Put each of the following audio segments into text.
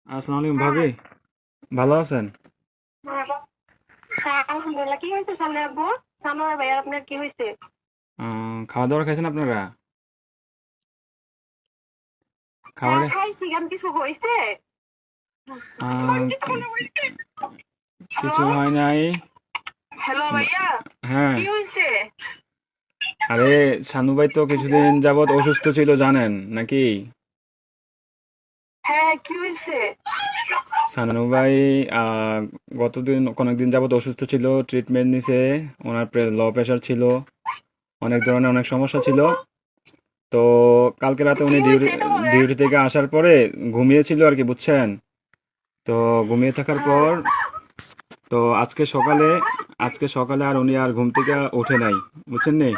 আসসালামু আলাইকুম ভাবি, ভালো আছেন? হ্যাঁ, আলহামদুলিল্লাহ। কি হয়েছে সামনে আব্বু? সানোয়ার ভাই, আর আপনার কি হয়েছে? খাওয়া দাওয়া খাইছেন আপনারা? খাবার হ্যাঁ, খাইছি। কেন, কিছু হয়েছে? কি- কিছু হয় নাই। হ্যালো ভাইয়া, হ্যাঁ, কি হয়েছে? আরে শানু ভাই তো কিছুদিন যাবত অসুস্থ ছিল জানেন নাকি? হ্যাঁ, কি হয়েছে? শানু ভাই আহ, অনেকদিন যাবত অসুস্থ ছিল, ট্রিটমেন্ট নিছে। ওনার লো প্রেশার ছিল, অনেক ধরনের অনেক সমস্যা ছিল। তো কালকে রাতে কি উনি হয়েছে এটা বলেন। ডিউটি থেকে আসার পরে ঘুমিয়েছিল আর কি, বুঝছেন? তো ঘুমিয়ে থাকার হ্যাঁ। পর তো আজকে সকালে আর উনি আর ঘুম থেকে ওঠে নাই, বুঝছেন নি?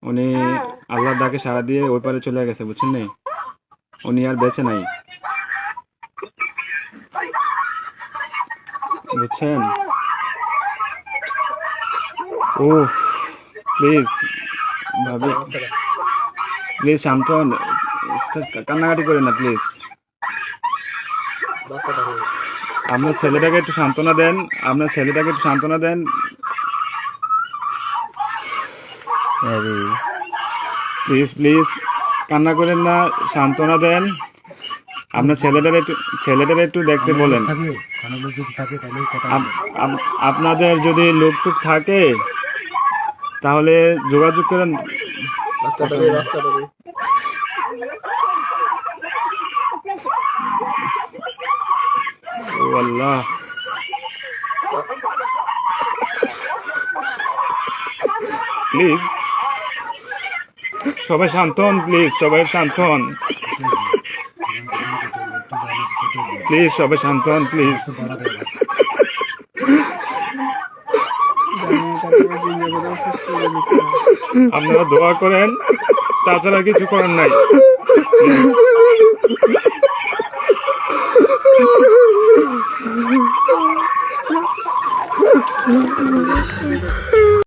উনি হ্যাঁ। আল্লাহর ডাকে সাড়া দিয়ে ওই পারে চলে গেছে, বুঝছেন নি? উনি আর বেঁচে নাই, বুঝছেন? ও, প্লিজ ভাবি, প্লিজ শান্ত হন। কান্নাকাটি করেন না প্লিজ। আপনার ছেলেটাকে একটু সান্ত্বনা দেন। আপনার ছেলেটাকে একটু সান্ত্বনা দেন। আরে প্লিজ প্লিজ, কান্না করেন না, সান্ত্বনা দেন। আপনার ছেলেটার একটু দেখতে অনেক লোক বলেন। থাকে, অনেক লোক যদি থাকে তাহলে কথা আপ- বলবেন। আপনাদের যদি লোকটুক থাকে তাহলে যোগাযোগ করেন। কথা বাচ্চাটারে বলেন। বাচ্চাটারে ও আল্লাহ, প্লিজ সবাই শান্ত হন, প্লিজ সবাই শান্ত হন, জীবন জীবন তো চলবে, একটু জানি তো চলবে। প্লিজ সবাই শান্ত হন, প্লিজ। একটু বাড়া দেয় না। আপনারা দোয়া করেন, তাছাড়া কিছু করার নাই।